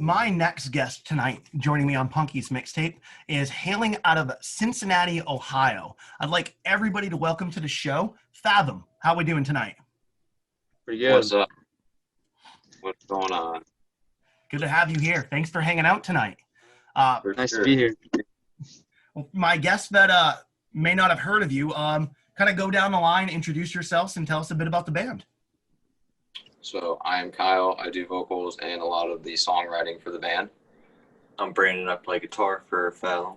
my next guest tonight, joining me on Punky's MixTape, is hailing out of Cincinnati, Ohio. I'd like everybody to welcome to the show, Fathom. How are we doing tonight? Pretty good. What's up? What's going on? Good to have you here. Thanks for hanging out tonight. Nice to be here. Well, my guests that may not have heard of you, kind of go down the line, introduce yourselves, and tell us a bit about the band. So I am Kyle. I do vocals and a lot of the songwriting for the band. I'm Brandon. I play guitar for Fathom.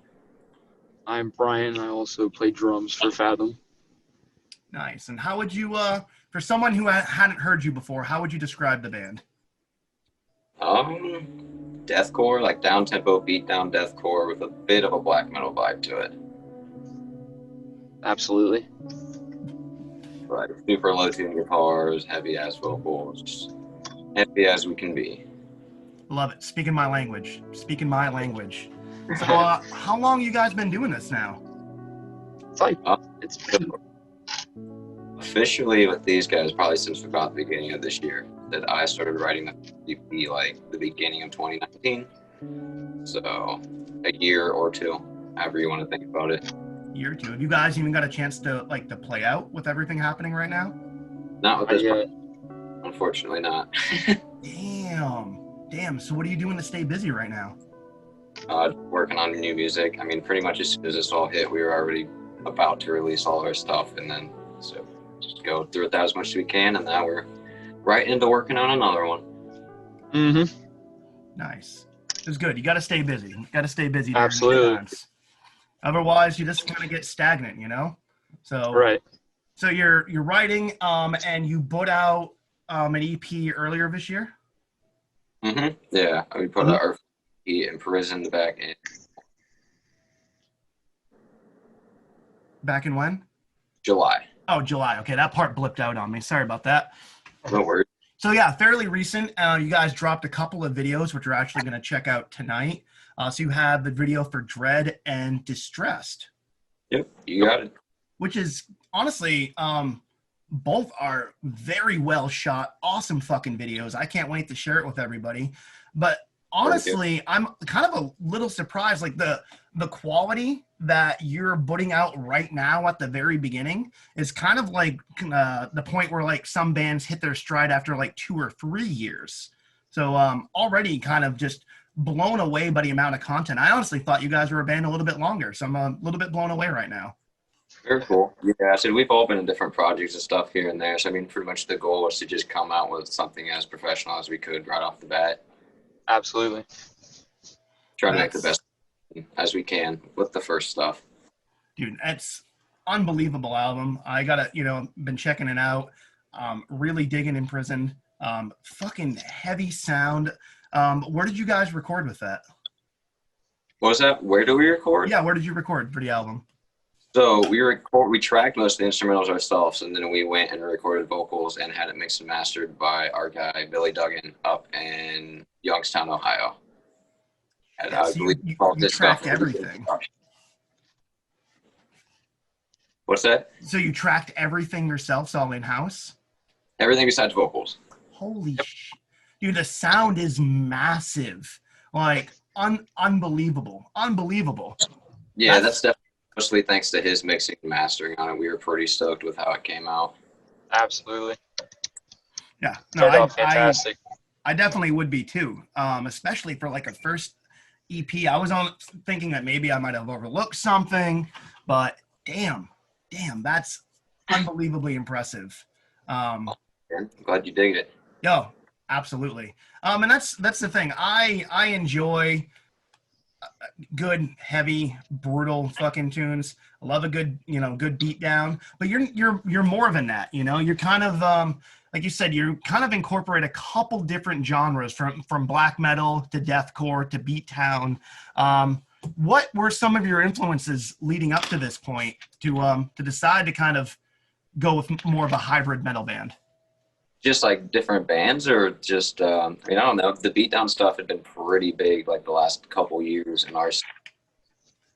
I'm Bryan. I also play drums for Fathom. Nice. And how would you, for someone who hadn't heard you before, how would you describe the band? Deathcore, like down-tempo, beat-down deathcore with a bit of a black metal vibe to it. Absolutely. Like super low-tune guitars, heavy-ass vocals, heavy as we can be. Love it. Speaking my language. Speaking my language. So, how long you guys been doing this now? It's been Officially with these guys probably since about the beginning of this year that I started writing the EP, like the beginning of 2019. So a year or two, however you want to think about it. Year or two. Have you guys even got a chance to to play out with everything happening right now? Not with this part. Unfortunately not. Damn. So what are you doing to stay busy right now? Working on new music. I mean, pretty much as soon as this all hit, we were already about to release all our stuff, and then so just go through it as much as we can, and now we're right into working on another one. Mm-hmm. Nice. It's good. You got to stay busy. You got to stay busy. Absolutely. Times. Otherwise, you just kind of get stagnant, you know. So Right. So you're writing, and you put out an EP earlier this year. Mm-hmm. Yeah, we put out our EP in prison back in. Back in when? July. Oh, July. Okay, that part blipped out on me. Sorry about that. No worries. So yeah, fairly recent. You guys dropped a couple of videos, which we're actually going to check out tonight. So you have the video for Dread and Distressed. Yep, you got it. Which is honestly, both are very well shot, awesome fucking videos. I can't wait to share it with everybody. But honestly, I'm kind of a little surprised, like the quality that you're putting out right now at the very beginning is kind of like the point where like some bands hit their stride after like 2 or 3 years. So already kind of just blown away by the amount of content. I honestly thought you guys were a band a little bit longer, so I'm a little bit blown away right now. Very cool. Yeah, so we've all been in different projects and stuff here and there. So I mean, pretty much the goal was to just come out with something as professional as we could right off the bat. Absolutely. Try to make the best as we can with the first stuff. Dude, it's unbelievable album. I gotta, been checking it out. Really digging Imprisoned. Fucking heavy sound. Where did you guys record with that? What was that? Where do we record? Yeah, where did you record for the album? So we tracked most of the instrumentals ourselves, and then we went and recorded vocals and had it mixed and mastered by our guy Billy Duggan up in Youngstown, Ohio. And Yeah, I so believe you tracked everything. What's that? So you tracked everything yourself, so all in-house? Everything besides vocals. Holy shit. Dude, the sound is massive. Like, unbelievable. Unbelievable. Yeah, that's definitely mostly thanks to his mixing and mastering on it. We were pretty stoked with how it came out. Absolutely. Yeah. No, fantastic. I definitely would be too. Especially for like a first EP. I was thinking that maybe I might have overlooked something, but damn, that's unbelievably impressive. I'm glad you dig it. Yo, absolutely. And that's the thing. I enjoy good, heavy, brutal fucking tunes. I love a good, good beat down. But you're more than that, You're kind of like you said, you kind of incorporate a couple different genres from black metal to deathcore to beatdown. What were some of your influences leading up to this point to decide to kind of go with more of a hybrid metal band? Just like different bands, or just I don't know. The beatdown stuff had been pretty big like the last couple years in ours.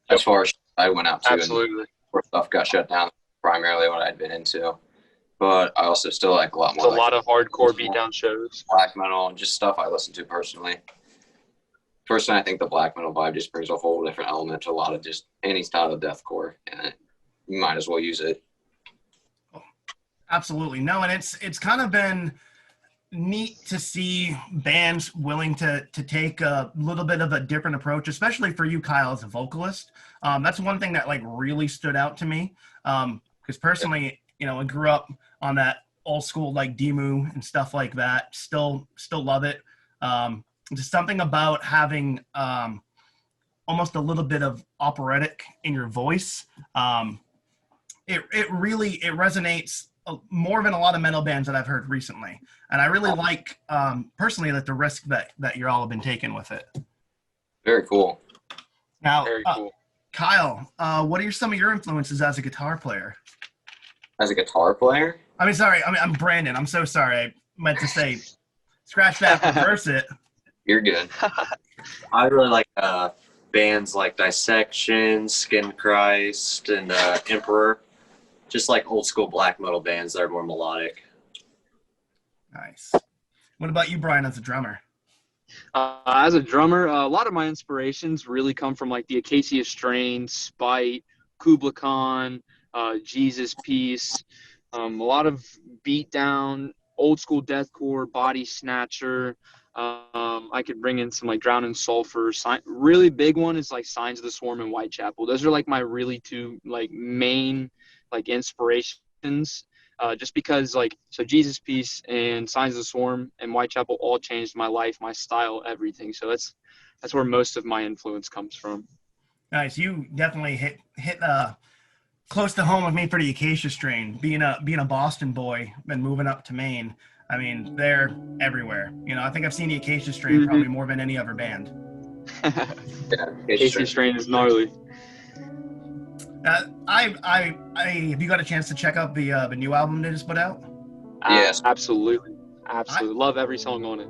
As far as I went out to, Absolutely. And before stuff got shut down, primarily what I'd been into. But I also still like a lot more. There's a lot of hardcore beatdown shows. Black metal and just stuff I listen to personally. personally, I think the black metal vibe just brings a whole different element to a lot of just any style of deathcore, and you might as well use it. Absolutely. No, and it's kind of been neat to see bands willing to take a little bit of a different approach, especially for you, Kyle, as a vocalist. That's one thing that like really stood out to me. Because personally, you know, I grew up on that old school like Demu and stuff like that. Still love it. Just something about having almost a little bit of operatic in your voice. It really resonates more than a lot of metal bands that I've heard recently. And I really like, personally, like the risk that you all have been taking with it. Very cool. Now, Very cool. Kyle, what are some of your influences as a guitar player? As a guitar player? I mean, sorry, I'm Brandon. I'm so sorry. I meant to say, scratch that, reverse it. You're good. I really like bands like Dissection, Skin Christ, and Emperor. Just like old school black metal bands that are more melodic. Nice. What about you, Bryan, as a drummer? As a drummer, a lot of my inspirations really come from like the Acacia Strain, Spite, Kubla Khan, Jesus Piece, a lot of beatdown, old school deathcore, Body Snatcher. I could bring in some like Drown in Sulfur. Really big one is like Signs of the Swarm and Whitechapel. Those are like my really two like main like inspirations. Just because like so Jesus Piece and Signs of the Swarm and Whitechapel all changed my life, my style, everything. So that's where most of my influence comes from. Nice. You definitely hit close to home with me for the Acacia Strain. Being a Boston boy and moving up to Maine, I mean, they're everywhere. You know, I think I've seen the Acacia Strain probably more than any other band. Yeah, Acacia Strain is gnarly. Have you got a chance to check out the new album they just put out? Yes. Absolutely. Love every song on it.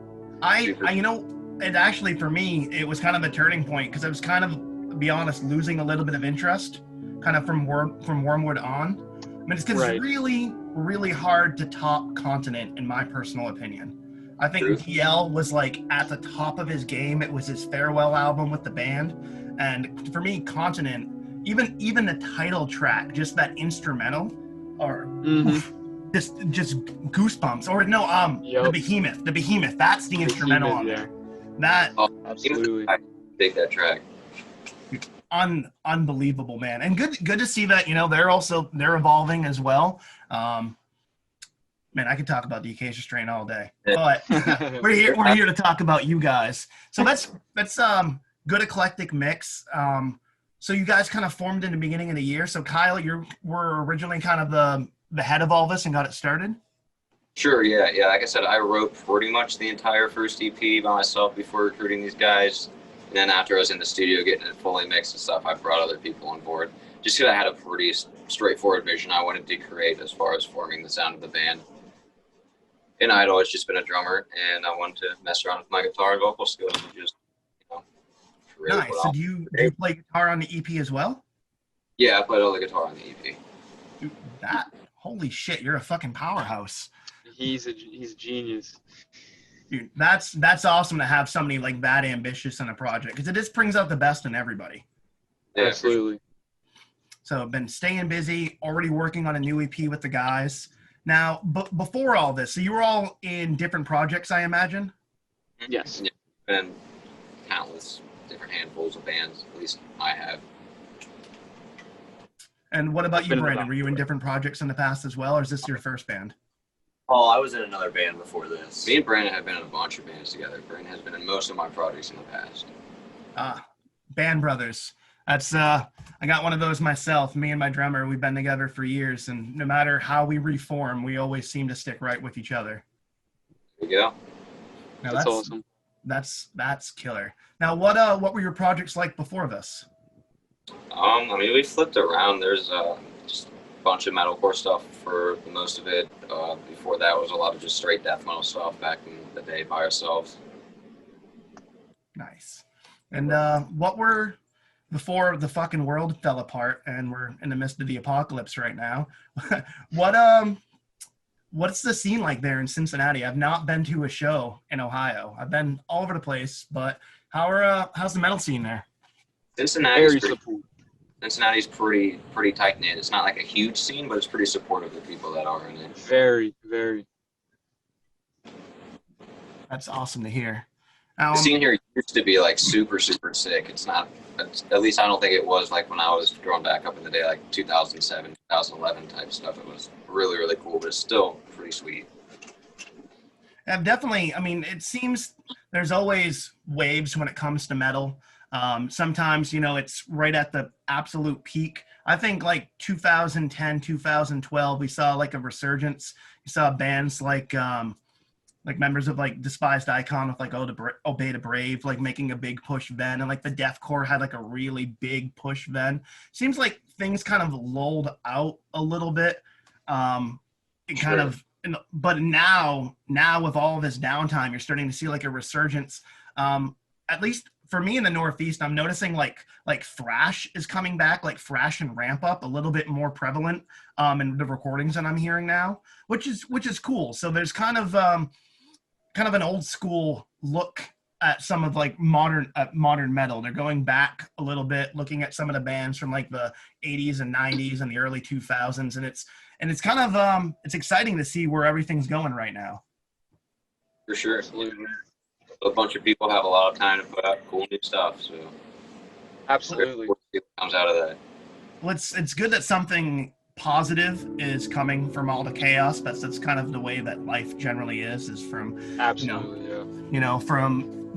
You know, it actually for me it was kind of a turning point because I was kind of, to be honest, losing a little bit of interest, kind of from Wormwood on. I mean, it's because it's really, really hard to top Continent in my personal opinion. I think DL was like at the top of his game. It was his farewell album with the band, and for me, Continent. Even the title track, just that instrumental, or just goosebumps. Or no, the Behemoth. That's the instrumental on there. That absolutely. I dig that track. Unbelievable, man, and good to see that. You know, they're evolving as well. Man, I could talk about the Acacia Strain all day, but we're here to talk about you guys. So that's good eclectic mix. So you guys kind of formed in the beginning of the year. So Kyle, you were originally kind of the head of all this and got it started? Sure, yeah. Like I said, I wrote pretty much the entire first EP by myself before recruiting these guys. And then after I was in the studio getting it fully mixed and stuff, I brought other people on board. Just because I had a pretty straightforward vision I wanted to create as far as forming the sound of the band. And I'd always just been a drummer, and I wanted to mess around with my guitar and vocal skills and just, really nice. So do you play guitar on the EP as well? Yeah, I played all the guitar on the EP. Dude, holy shit, you're a fucking powerhouse. He's a genius. Dude, that's awesome to have somebody like that ambitious in a project because it just brings out the best in everybody. Yeah, absolutely. So I've been staying busy, already working on a new EP with the guys. Now, before all this, so you were all in different projects, I imagine? Yes. Yeah, and countless different handfuls of bands, at least I have. And what about you, Brandon? Were you in different projects in the past as well, or is this your first band? Oh, I was in another band before this. Me and Brandon have been in a bunch of bands together. Brandon has been in most of my projects in the past. Band brothers. That's I got one of those myself. Me and my drummer, we've been together for years, and no matter how we reform, we always seem to stick right with each other. There you go. Now, that's awesome. That's killer. Now, what were your projects like before this? I mean, we flipped around. There's just a bunch of metalcore stuff for the most of it. Before that was a lot of just straight death metal stuff back in the day by ourselves. Nice. And what were, before the fucking world fell apart and we're in the midst of the apocalypse right now, what's the scene like there in Cincinnati? I've not been to a show in Ohio. I've been all over the place, but How's the metal scene there? Very supportive. Cincinnati's pretty tight knit. It's not like a huge scene, but it's pretty supportive of the people that are in it. Very, very. That's awesome to hear. The scene here used to be like super sick. It's not. At least I don't think it was like when I was growing back up in the day, like 2007, 2011 type stuff. It was really cool, but it's still pretty sweet. I've definitely. I mean, it seems there's always waves when it comes to metal. Sometimes, you know, it's right at the absolute peak. I think like 2010, 2012, we saw like a resurgence. You saw bands like members of like Despised Icon with like Obey the Brave, like making a big push then. And like the deathcore had like a really big push then. Seems like things kind of lulled out a little bit. But now with all this downtime, you're starting to see like a resurgence. At least for me in the Northeast, I'm noticing like thrash is coming back, like thrash and ramp up a little bit more prevalent in the recordings that I'm hearing now, which is cool. So there's kind of an old school look at some of like modern metal. They're going back a little bit, looking at some of the bands from like the 80s and 90s and the early 2000s, and it's kind of it's exciting to see where everything's going right now. For sure. A bunch of people have a lot of time to put out cool new stuff, so absolutely comes out of that. Well, it's good that something positive is coming from all the chaos. That's kind of the way that life generally is from absolutely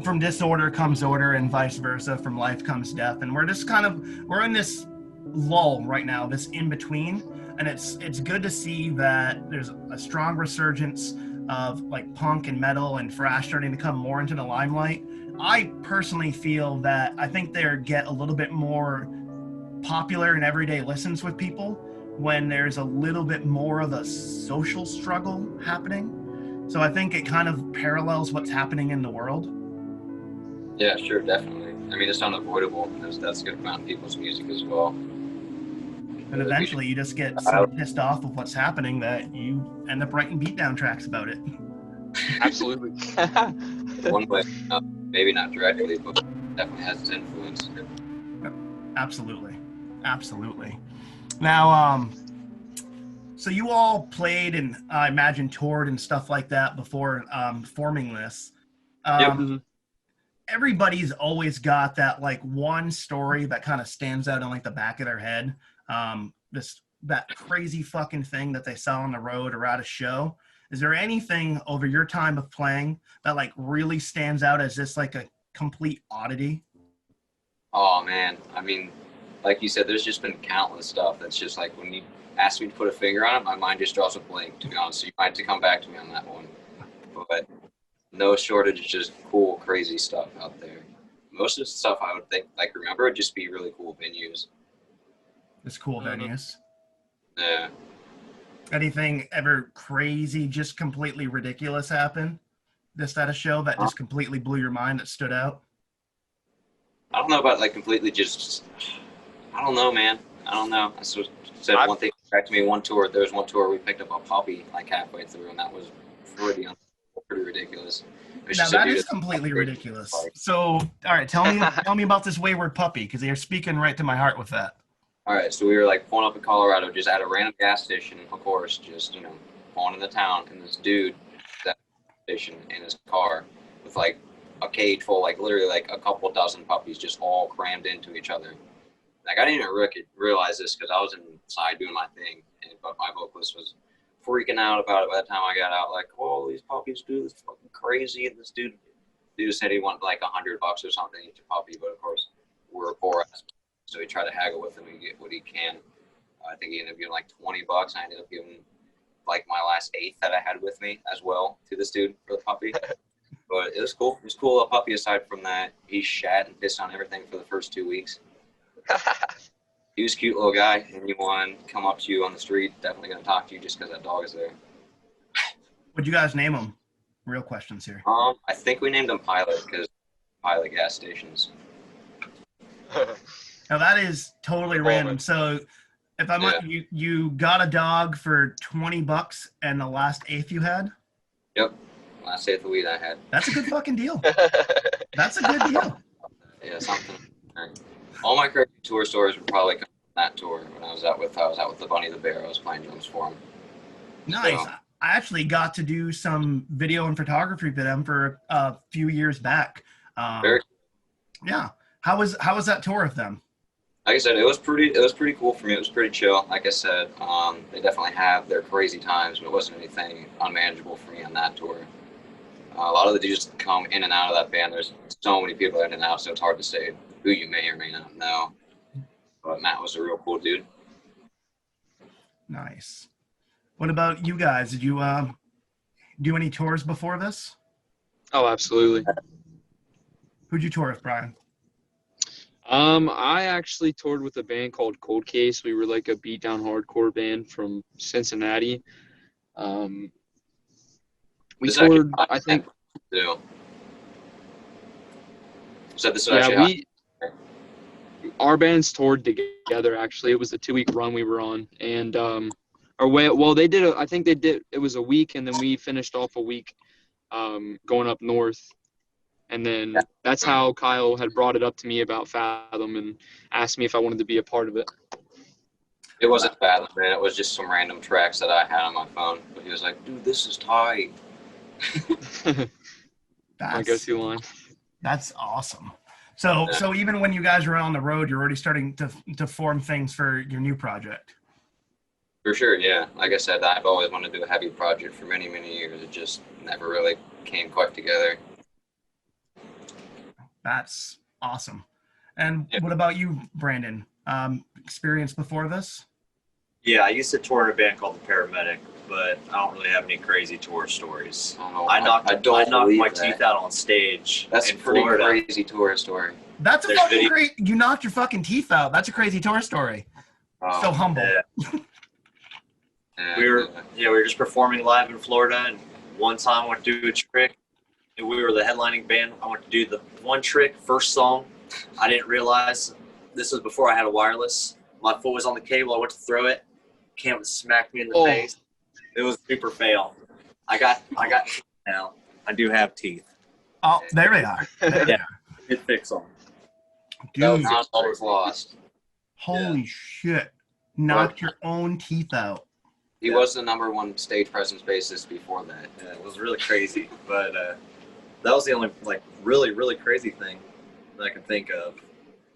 from disorder comes order and vice versa. From life comes death, and we're in this lull right now, this in between, and it's good to see that there's a strong resurgence of like punk and metal and thrash starting to come more into the limelight. I personally feel that I think they get a little bit more popular in everyday listens with people when there's a little bit more of a social struggle happening. So I think it kind of parallels what's happening in the world. Yeah, sure, definitely. I mean, it's unavoidable. That's going to come out in people's music as well. And eventually you just get so pissed off of what's happening that you end up writing beatdown tracks about it. Absolutely. One way, maybe not directly, but definitely has its influence. Absolutely. Now, so you all played and I imagine toured and stuff like that before forming this. Yep. Everybody's always got that like one story that kind of stands out on like the back of their head. That crazy fucking thing that they saw on the road or at a show. Is there anything over your time of playing that like really stands out as just like a complete oddity? Oh man, I mean, like you said, there's just been countless stuff that's just like when you ask me to put a finger on it, my mind just draws a blank, to be honest. So you might have to come back to me on that one. But no shortage of just cool, crazy stuff out there. Most of the stuff I would think, like, remember, would just be really cool venues. It's cool venues. Yeah. Anything ever crazy, just completely ridiculous happen? Just at a show that just completely blew your mind, that stood out? I don't know about like completely just, I don't know, man. I don't know. I said one thing back to me one tour. There was one tour we picked up a puppy like halfway through, and that was pretty ridiculous. Now that is completely ridiculous. So, all right, tell me about this wayward puppy, because you're speaking right to my heart with that. All right, so we were like pulling up in Colorado, just at a random gas station, of course, just pulling in the town, and this dude at the station in his car with like a cage full, like literally like a couple dozen puppies just all crammed into each other. Like I didn't even realize this because I was inside doing my thing, but my vocalist was freaking out about it by the time I got out. Like, oh, these puppies do this fucking crazy, and this dude said he wanted like $100 or something each puppy, but of course we're poor ass. So he tried to haggle with him and get what he can. I think he ended up giving like $20. I ended up giving like my last eighth that I had with me as well to this dude for the puppy. But it was cool. It was cool. Little puppy. Aside from that, he shat and pissed on everything for the first 2 weeks. He was a cute little guy. Anyone come up to you on the street, definitely going to talk to you just because that dog is there. What'd you guys name him? Real questions here. I think we named him Pilot because Pilot gas stations. Now that is totally random. So if I'm you got a dog for $20 and the last eighth you had? Yep. Last eighth of weed I had. That's a good fucking deal. That's a good deal. Yeah, something. All my crazy tour stories would probably come from that tour when I was out with the Bunny the Bear. I was playing drums for him. Nice. So, I actually got to do some video and photography for them for a few years back. very, Yeah. How was that tour with them? like I said, it was pretty cool for me. It was pretty chill. Like I said, they definitely have their crazy times, but it wasn't anything unmanageable for me on that tour. A lot of the dudes come in and out of that band. There's so many people in and out, so it's hard to say who you may or may not know. But Matt was a real cool dude. Nice. What about you guys? Did you do any tours before this? Oh, absolutely. Who'd you tour with, Bryan? I actually toured with a band called Cold Case. We were like a beatdown hardcore band from Cincinnati. We This is toured, actually I think. too. So this is Yeah, actually our bands toured together. Actually, it was a 2-week run we were on, and they did. I think they did. It was a week, and then we finished off a week, going up north. And then that's how Kyle had brought it up to me about Fathom and asked me if I wanted to be a part of it. it wasn't Fathom, man. It was just some random tracks that I had on my phone. But he was like, "Dude, this is tight." My go-to line. That's awesome. So even when you guys were on the road, you're already starting to form things for your new project. For sure, yeah. Like I said, I've always wanted to do a heavy project for many, many years. It just never really came quite together. That's awesome. And Yeah. what about you, Brandon? Experience before this? Yeah, I used to tour in a band called the Paramedic, but I don't really have any crazy tour stories. Oh, I knocked my believe teeth out on stage. That's a in pretty Florida. crazy tour story. That's a There's fucking video- great. You knocked your fucking teeth out. That's a crazy tour story. So humble. Yeah. Yeah, We were just performing live in Florida, and one time I went to do a trick, and we were the headlining band. I went to do the one trick, first song. I didn't realize this was before I had a wireless. My foot was on the cable. I went to throw it. Cam smacked me in the face. It was super fail. I got teeth now. I do have teeth. Oh, there they are. There they Yeah. are. It fixed them. that was Dude, not all was lost. holy shit. Knocked your own teeth out. He was the #1 stage presence bassist before that. Yeah, it was really crazy, but that was the only really, really crazy thing that I can think of.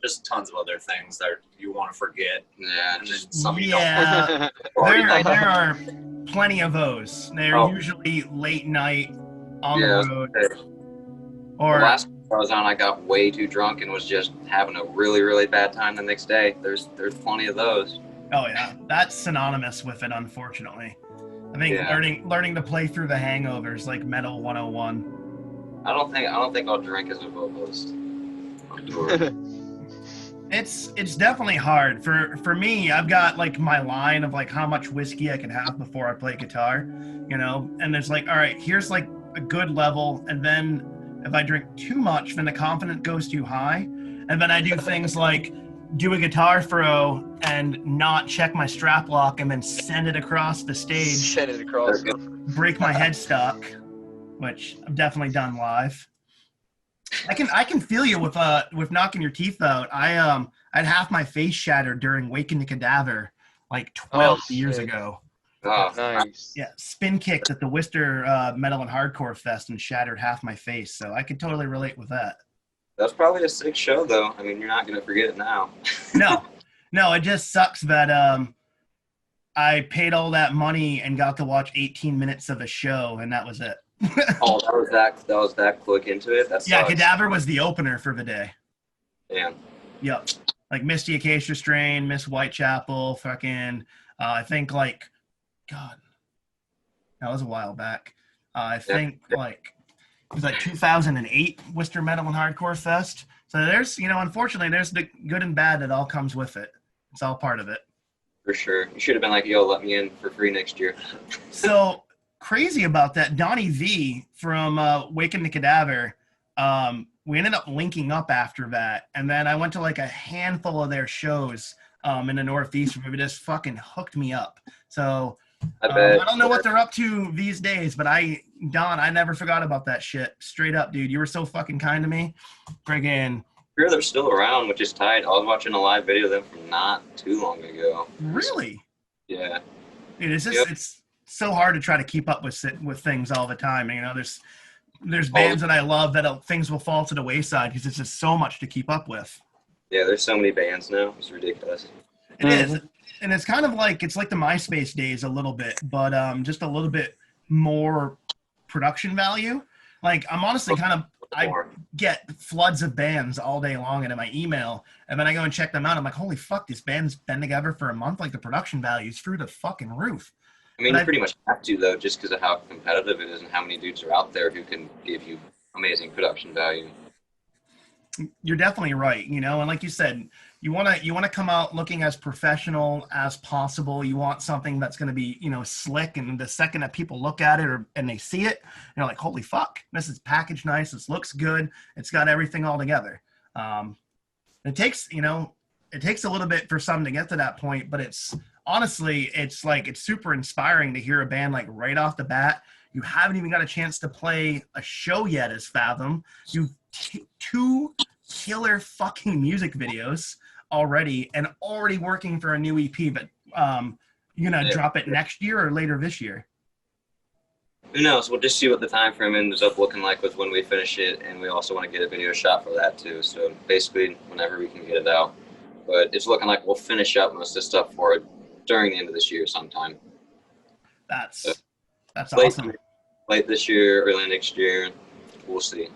Just tons of other things that you want to forget, Yeah, and just then some you Yeah, don't. there are plenty of those. They're usually late night on the road. the Or last time I was on, I got way too drunk and was just having a really, really bad time the next day. There's plenty of those. oh yeah, that's synonymous with it, unfortunately. I think Yeah. learning to play through the hangovers like Metal 101. I don't think I'll drink as a vocalist on tour. It's definitely hard. For me, I've got like my line of like how much whiskey I can have before I play guitar, you know, and it's like, all right, here's like a good level, and then if I drink too much, then the confidence goes too high, and then I do things like do a guitar throw and not check my strap lock and then send it across the stage, Send it across. break my headstock, which I've definitely done live. I can feel you with knocking your teeth out. I had half my face shattered during Waking the Cadaver like 12 years shit. ago. Oh, Nice. Yeah, spin kicked at the Worcester Metal and Hardcore Fest and shattered half my face. So I could totally relate with that. that's probably a sick show, though. I mean, you're not gonna forget it now. No, it just sucks that I paid all that money and got to watch 18 minutes of a show, and that was it. Oh, that was that quick into it. That's Yeah, Cadaver was the opener for the day. Damn. Yep. Like Misty Acacia Strain, Miss Whitechapel, fucking, I think like, God, that was a while back. I think like, it was like 2008 Worcester Metal and Hardcore Fest. So there's, unfortunately, there's the good and bad that all comes with it. It's all part of it. For sure. You should have been like, yo, let me in for free next year. So crazy about that, Donnie V from Waking the Cadaver, we ended up linking up after that, and then I went to like a handful of their shows in the Northeast where it just fucking hooked me up. So I bet. I don't know what they're up to these days, but Don, I never forgot about that shit. Straight up, dude, you were so fucking kind to me. Friggin', Sure, they're still around, which is tight. I was watching a live video of them from not too long ago. Really? Yeah. Dude, it's just Yep. it's so hard to try to keep up with things all the time. You know, there's bands that I love that things will fall to the wayside because it's just so much to keep up with. Yeah, there's so many bands now. It's ridiculous. It is, and it's kind of like it's like the MySpace days a little bit, but just a little bit more production value. Like I'm honestly I get floods of bands all day long into my email, and then I go and check them out. I'm like, holy fuck, this band's been together for a month. Like the production value is through the fucking roof. I mean, you pretty much have to, though, just because of how competitive it is and how many dudes are out there who can give you amazing production value. You're definitely right, you know, and like you said, you want to come out looking as professional as possible. You want something that's going to be, you know, slick, and the second that people look at it and they see it, they're like, holy fuck, this is packaged nice, this looks good, it's got everything all together. It takes a little bit for some to get to that point, but it's honestly, it's super inspiring to hear a band like right off the bat. You haven't even got a chance to play a show yet as Fathom. You've two killer fucking music videos already, and already working for a new EP. But you're gonna drop it next year or later this year? Who knows? We'll just see what the time frame ends up looking like with when we finish it, and we also want to get a video shot for that too. So basically, whenever we can get it out. But it's looking like we'll finish up most of the stuff for it during the end of this year sometime. That's awesome. Late this year, early next year, we'll see.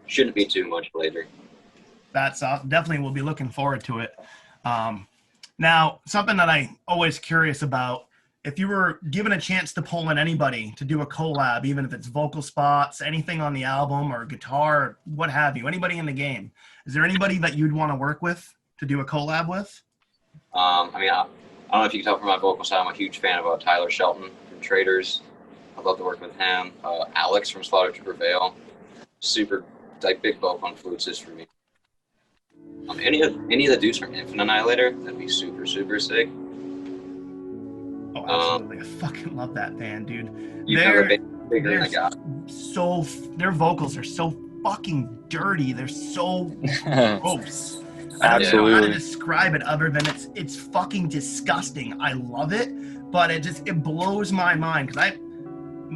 Shouldn't be too much later. That's definitely, we'll be looking forward to it. Now, something that I always curious about, if you were given a chance to pull in anybody to do a collab, even if it's vocal spots, anything on the album or guitar, what have you, anybody in the game, is there anybody that you'd want to work with to do a collab with? I mean, I don't know if you can tell from my vocal style, I'm a huge fan of Tyler Shelton from Traders. I'd love to work with him. Alex from Slaughter to Prevail. Super, like, big vocal influences for me. Any of the dudes from Infinite Annihilator, that'd be super, super sick. Oh, absolutely. I fucking love that band, dude. Their vocals are so fucking dirty. They're so gross. I don't know how to describe it other than it's fucking disgusting. I love it, but it blows my mind because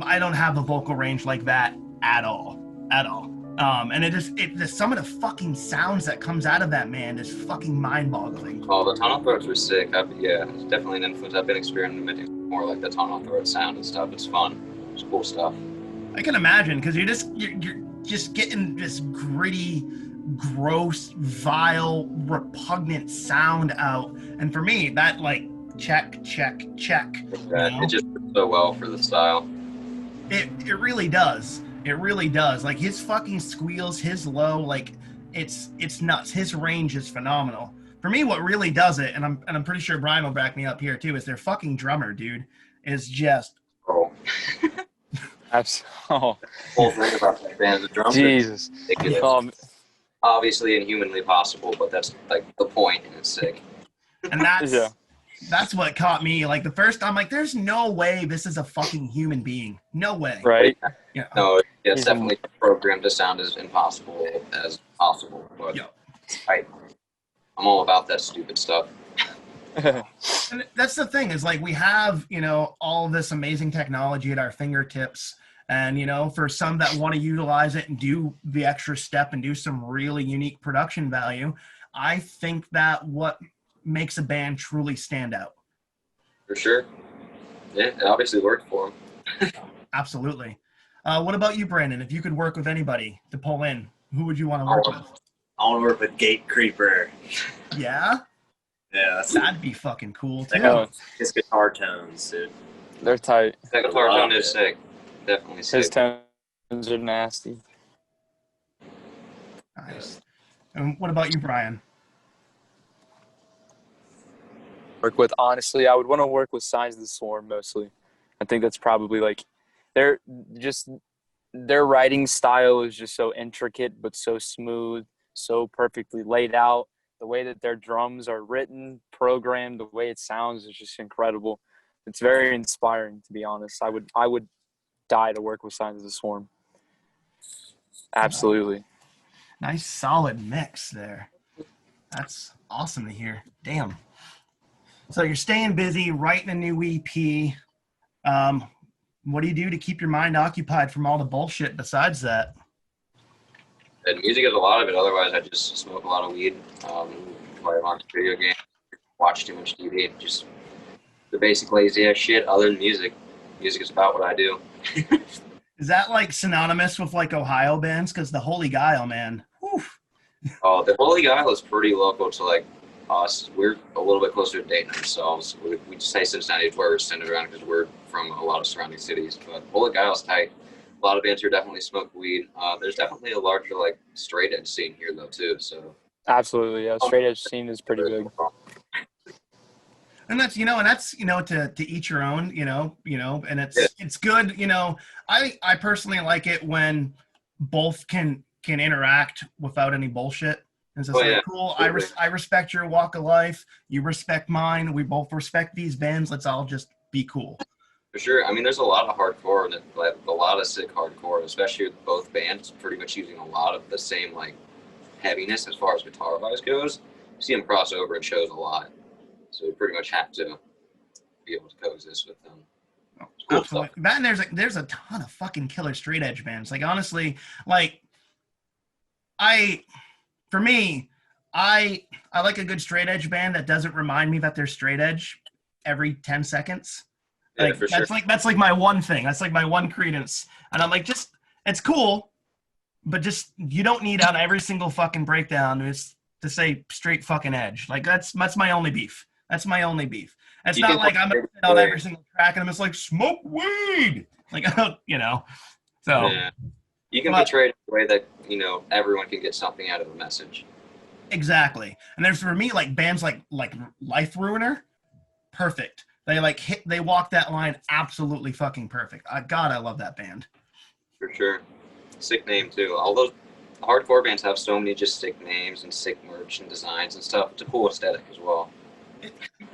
I don't have a vocal range like that at all. And some of the fucking sounds that comes out of that man is fucking mind-boggling. Oh, the tunnel throats were sick. It's definitely an influence. I've been experimenting more like the tunnel throat sound and stuff. It's fun. It's cool stuff. I can imagine because you're just getting this gritty, gross, vile, repugnant sound out, and for me, that like check. It just works so well for the style. It really does. It really does. Like his fucking squeals, his low, like it's nuts. His range is phenomenal. For me, what really does it, and I'm pretty sure Bryan will back me up here too, is their fucking drummer, dude, is just. Oh. Absolutely. Whole thing about that band, the drums. Jesus. Obviously inhumanly possible, but that's like the point, and it's sick. And that's what caught me. Like the first time, like, there's no way this is a fucking human being. No way. Right? Yeah. No, it's definitely programmed to sound as impossible as possible. But I'm all about that stupid stuff. And that's the thing is, like, we have, you know, all this amazing technology at our fingertips. And, you know, for some that want to utilize it and do the extra step and do some really unique production value, I think that what makes a band truly stand out. For sure. Yeah, it obviously worked for them. Absolutely. What about you, Brandon? If you could work with anybody to pull in, who would you want to work with? I want to work with Gate Creeper. Yeah? Yeah. That'd be fucking cool, too. His guitar tones, dude. They're tight. That guitar tone is sick. Definitely sick. His tones are nasty. Nice. And what about you, Bryan? Work with, honestly, I would want to work with Signs of the Swarm mostly. I think that's probably like their writing style is just so intricate but so smooth, so perfectly laid out. The way that their drums are written, programmed, the way it sounds is just incredible. It's very inspiring, to be honest. I would die to work with Signs of the Swarm. Absolutely. Nice solid mix there. That's awesome to hear. Damn. So you're staying busy, writing a new EP. What do you do to keep your mind occupied from all the bullshit besides that? And music is a lot of it. Otherwise, I just smoke a lot of weed, play a lot of video games, watch too much TV, just the basic lazy ass shit. Other than music, music is about what I do. Is that like synonymous with like Ohio bands? Because the Holy Guile, man. Whew. Oh, the Holy Guile is pretty local to like us. We're a little bit closer to Dayton ourselves. We just say Cincinnati is where we're centered around because we're from a lot of surrounding cities. But Holy Guile's tight. A lot of bands here definitely smoke weed. There's definitely a larger like straight edge scene here though too. So Absolutely, yeah. Straight edge scene is pretty big. And that's to each your own, and it's good, I personally like it when both can interact without any bullshit. It's just cool. I respect your walk of life. You respect mine. We both respect these bands. Let's all just be cool. For sure. I mean, there's a lot of hardcore and like a lot of sick hardcore, especially with both bands pretty much using a lot of the same like heaviness as far as guitar wise goes. You see them cross over in shows a lot. So you pretty much have to be able to coexist with them. Cool. Absolutely. That and there's a ton of fucking killer straight edge bands. Like honestly, like for me, I like a good straight edge band that doesn't remind me that they're straight edge every 10 seconds. Like for sure. That's like my one thing. That's like my one credence. And I'm like, just it's cool, but just you don't need on every single fucking breakdown to say straight fucking edge. Like that's my only beef. That's my only beef. It's not like I'm gonna sit on every single track and I'm just like smoke weed. Like I don't. So yeah. You can portray it in a way that everyone can get something out of the message. Exactly. And there's for me like bands like Life Ruiner, perfect. They walk that line absolutely fucking perfect. God, I love that band. For sure. Sick name too. All those hardcore bands have so many just sick names and sick merch and designs and stuff. It's a cool aesthetic as well.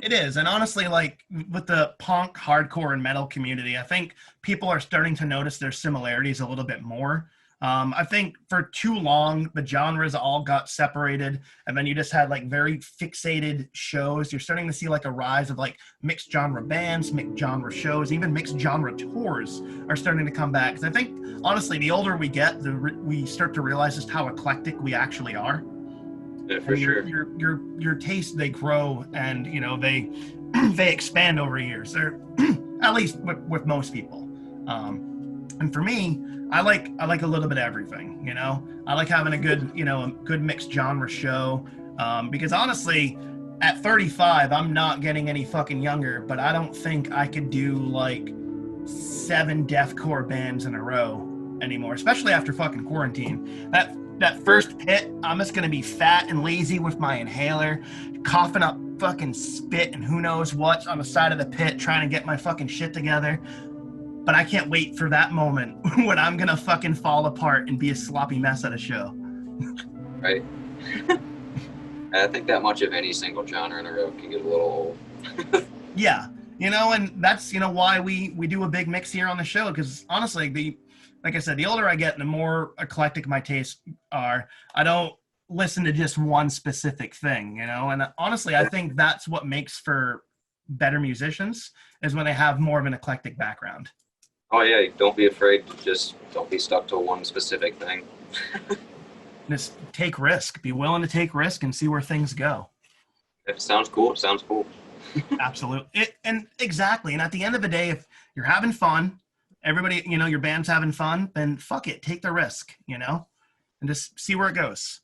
It is. And honestly, like with the punk, hardcore, and metal community, I think people are starting to notice their similarities a little bit more. I think for too long, the genres all got separated, and then you just had like very fixated shows. You're starting to see like a rise of like mixed genre bands, mixed genre shows, even mixed genre tours are starting to come back. Because I think, honestly, the older we get, we start to realize just how eclectic we actually are. Yeah, for sure. Your tastes, they grow, and they expand over years. They're at least with most people. And for me, I like a little bit of everything. I like having a good mixed genre show. Because honestly, at 35, I'm not getting any fucking younger. But I don't think I could do like 7 deathcore bands in a row anymore, especially after fucking quarantine. That first hit, I'm just going to be fat and lazy with my inhaler, coughing up fucking spit and who knows what on the side of the pit, trying to get my fucking shit together. But I can't wait for that moment when I'm going to fucking fall apart and be a sloppy mess at a show. Right. I think that much of any single genre in a row can get a little old. Yeah. And that's, why we do a big mix here on the show. Because honestly, like I said, the older I get, the more eclectic my tastes are. I don't listen to just one specific thing, And honestly, I think that's what makes for better musicians is when they have more of an eclectic background. Oh yeah, don't be afraid to just don't be stuck to one specific thing. Just take risk. Be willing to take risk and see where things go. If it sounds cool, it sounds cool. Absolutely. And exactly. And at the end of the day, if you're having fun, everybody, your band's having fun, then fuck it. Take the risk, and just see where it goes.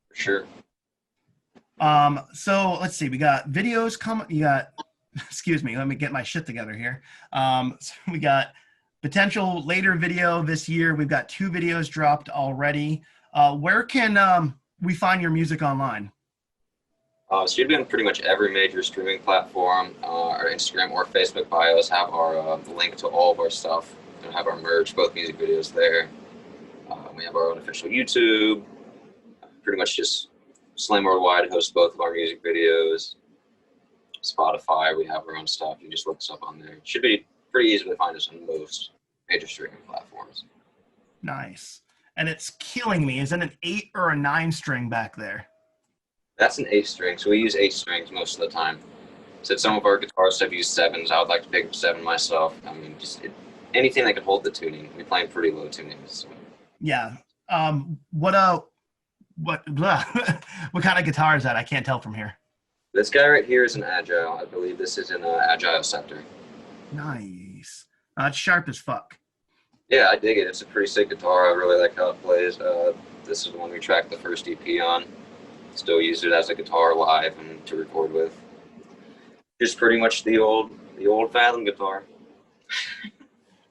For sure. So let's see. We got videos coming. You got, excuse me, let me get my shit together here. So we got potential later video this year. We've got 2 videos dropped already. Where can we find your music online? So you've been pretty much every major streaming platform. Our Instagram or Facebook bios have our link to all of our stuff. We have our merch, both music videos there. We have our own official YouTube. Pretty much just Slam Worldwide hosts both of our music videos. Spotify, we have our own stuff. You just look us up on there. It should be pretty easy to find us on most major streaming platforms. Nice. and it's killing me. Is it an 8 or a 9 string back there? That's an 8 string, so we use 8 strings most of the time. So some of our guitarists have used 7s. I would like to pick up 7 myself. I mean, anything that can hold the tuning. We play in pretty low tunings. So. Yeah. What blah. What kind of guitar is that? I can't tell from here. This guy right here is an Agile. I believe this is an Agile Scepter. Nice. It's sharp as fuck. Yeah, I dig it. It's a pretty sick guitar. I really like how it plays. This is the one we tracked the first EP on. Still use it as a guitar live and to record with. Just pretty much the old Fathom guitar.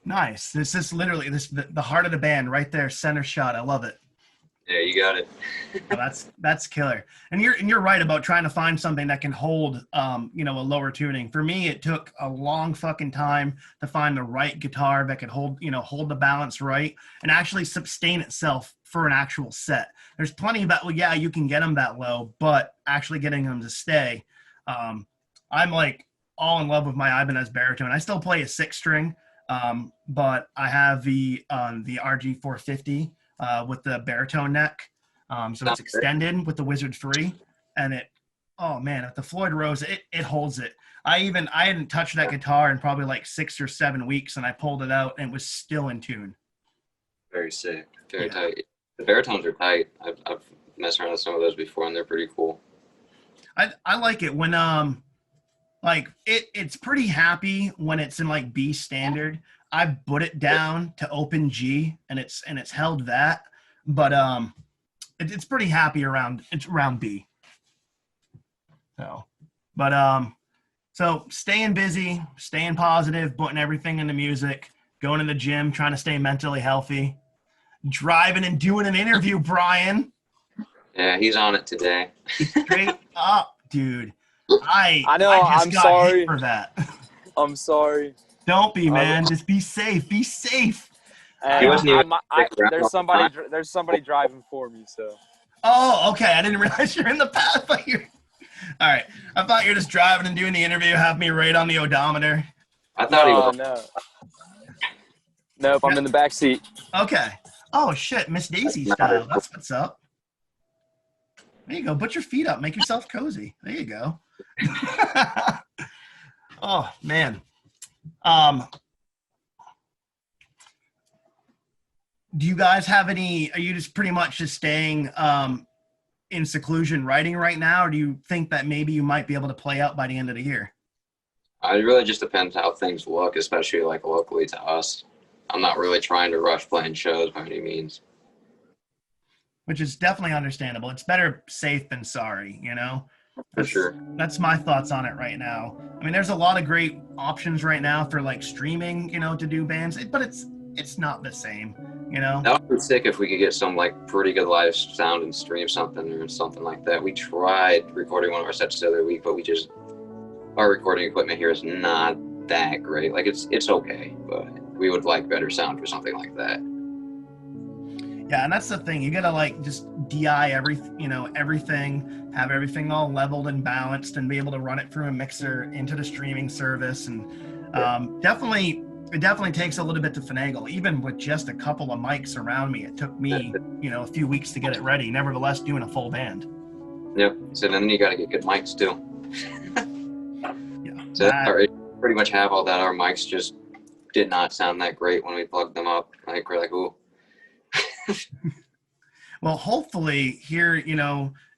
Nice. This is literally the heart of the band right there, center shot. I love it. Yeah, you got it. Oh, that's killer. And you're right about trying to find something that can hold a lower tuning. For me, it took a long fucking time to find the right guitar that could hold the balance right and actually sustain itself for an actual set. There's plenty of that. Well, yeah, you can get them that low, but actually getting them to stay. I'm like all in love with my Ibanez baritone. I still play a 6 string, but I have the RG 450 with the baritone neck. So it's extended with the Wizard 3, and oh man, with the Floyd Rose, it holds it. I hadn't touched that guitar in probably like 6 or 7 weeks, and I pulled it out and it was still in tune. Very sick. Very tight. The baritones are tight. I've messed around with some of those before, and they're pretty cool. I like it when like it's pretty happy when it's in like B standard. I put it down to open G and it's held that, but it's pretty happy around B. So staying busy, staying positive, putting everything into music, going to the gym, trying to stay mentally healthy, driving and doing an interview, Bryan. Yeah, he's on it today. Straight up, dude. I know. I'm sorry hit for that. I'm sorry. Don't be, man. Just be safe. Be safe. There's somebody driving for me. So. Oh, okay. I didn't realize you're in the path. All right. I thought you were just driving and doing the interview, have me right on the odometer. I thought he was. No. Nope, I'm in the back seat. Okay. Oh shit, Miss Daisy style. That's what's up. There you go. Put your feet up. Make yourself cozy. There you go. Oh man. Do you guys have any? Are you just pretty much just staying in seclusion writing right now, or do you think that maybe you might be able to play out by the end of the year? It really just depends how things look, especially like locally to us. I'm not really trying to rush playing shows by any means. Which is definitely understandable. It's better safe than sorry, For sure. That's my thoughts on it right now. I mean, there's a lot of great options right now for like streaming, to do bands, but it's not the same, That would be sick if we could get some like pretty good live sound and stream something or something like that. We tried recording one of our sets the other week, but our recording equipment here is not that great. Like it's okay, but we would like better sound for something like that. Yeah, and that's the thing. You gotta like just DI everything, have everything all leveled and balanced, and be able to run it through a mixer into the streaming service. And it definitely takes a little bit to finagle. Even with just a couple of mics around me, it took me a few weeks to get it ready. Nevertheless, doing a full band. Yep. So then you got to get good mics too. Yeah. So pretty much have all that. Our mics just did not sound that great when we plugged them up. Like we're like, ooh. Well, hopefully here,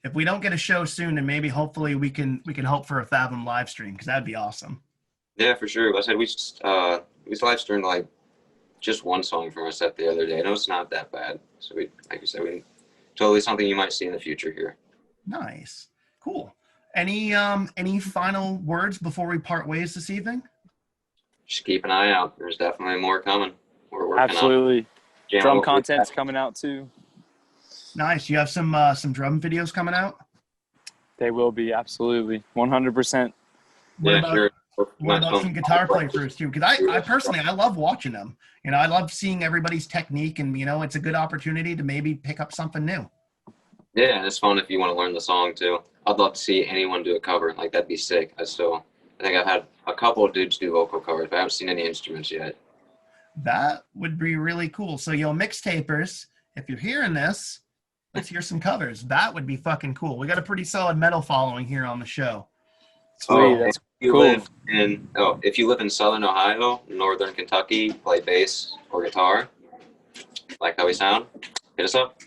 if we don't get a show soon, then maybe hopefully we can hope for a Fathom live stream, because that'd be awesome. Yeah, for sure. I said we live streamed like just one song from our set the other day. I know it's not that bad. So like you said, totally something you might see in the future here. Nice, cool. Any final words before we part ways this evening? Just keep an eye out. There's definitely more coming. We're working Absolutely. on drum content's coming out too. Nice. You have some drum videos coming out? They will be, absolutely. 100%. Sure. What about some guitar playthroughs too? Because I personally, I love watching them. I love seeing everybody's technique, and it's a good opportunity to maybe pick up something new. Yeah, it's fun if you want to learn the song too. I'd love to see anyone do a cover. Like that'd be sick. I think I've had a couple of dudes do vocal covers, but I haven't seen any instruments yet. That would be really cool. So, MixTapers, if you're hearing this, let's hear some covers. That would be fucking cool. We got a pretty solid metal following here on the show. Sweet, that's cool. If you live in Southern Ohio, Northern Kentucky, play bass or guitar, like how we sound, hit us up.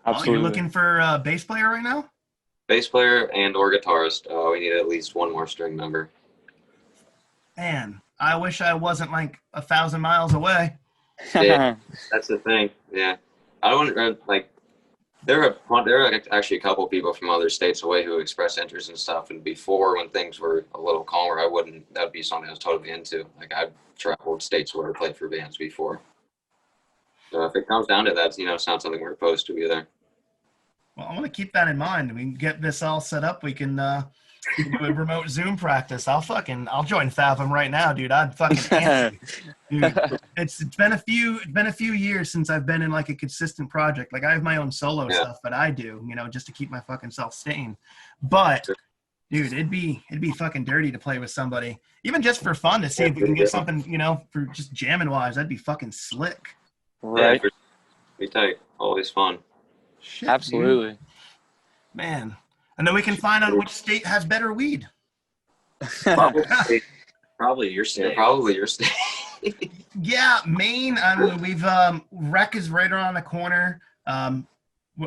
Absolutely. Oh, you're looking for a bass player right now? Bass player and or guitarist. We need at least one more string member. Man, I wish I wasn't like 1,000 miles away. Yeah, that's the thing. Yeah, I don't like. There are actually a couple people from other states away who expressed interest and stuff. And before, when things were a little calmer, that would be something I was totally into. Like I've traveled states where I played for bands before. So if it comes down to that, it's not something we're opposed to either. Well, I want to keep that in mind. We can get this all set up. We can do a remote Zoom practice. I'll join Fathom right now, dude. I'd fucking answer. Dude, it's been a few years since I've been in like a consistent project. Like I have my own solo stuff that I do, just to keep my fucking self sane. But dude, it'd be fucking dirty to play with somebody, even just for fun, to see if we can get something, for just jamming wise. That'd be fucking slick. Right. Yeah, be tight. Always fun. Shit, Absolutely. dude. Man. And then we can find out which state has better weed. Probably your state. Probably your state. Yeah, Maine. We've rec is right around the corner.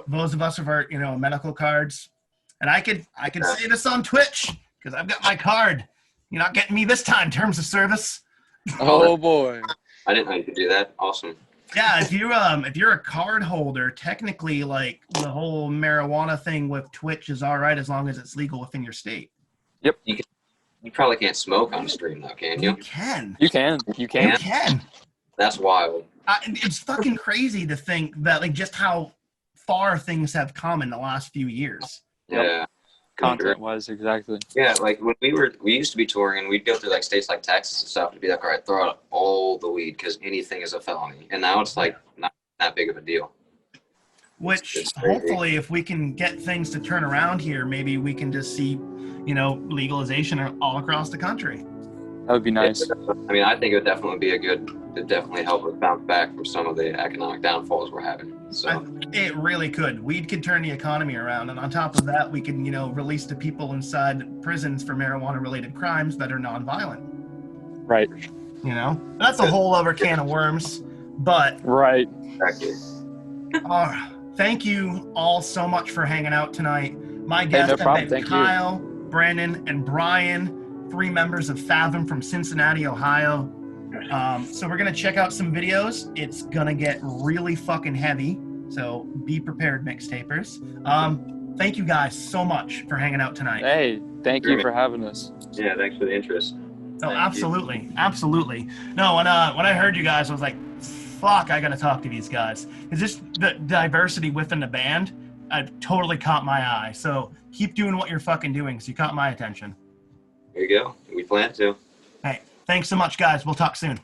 Those of us with our medical cards, and I could say this on Twitch because I've got my card. You're not getting me this time. Terms of service. Oh boy. I didn't know you could do that. Awesome. Yeah, if you're a card holder, technically, like the whole marijuana thing with Twitch is all right as long as it's legal within your state. Yep. You probably can't smoke on stream though, can you? You can. You can. You can. That's wild. It's fucking crazy to think that like just how far things have come in the last few years. Yeah. Content wise, exactly. Yeah, like when we used to be touring and we'd go through like states like Texas and stuff and be like, all right, throw out all the weed because anything is a felony. And now it's like not that big of a deal. Which It's crazy. hopefully if we can get things to turn around here, maybe we can just see, legalization all across the country. That would be nice. I mean, I think it would definitely definitely help us bounce back from some of the economic downfalls we're having. So It really could. Weed could turn the economy around. And on top of that, we can, release the people inside prisons for marijuana-related crimes that are nonviolent. Right. That's a whole other can of worms. But Right. exactly. thank you all so much for hanging out tonight. My guests no problem. have been Thank Kyle, Brandon, and Bryan, 3 members of Fathom from Cincinnati, Ohio. So we're going to check out some videos. It's going to get really fucking heavy. So be prepared, mixtapers. Thank you guys so much for hanging out tonight. Hey, thank you for having us. Yeah, thanks for the interest. Oh, absolutely. Absolutely. No, when I heard you guys, I was like, fuck, I got to talk to these guys. It's just the diversity within the band. I've totally caught my eye. So keep doing what you're fucking doing because you caught my attention. There you go. We plan to. Hey, thanks so much, guys. We'll talk soon.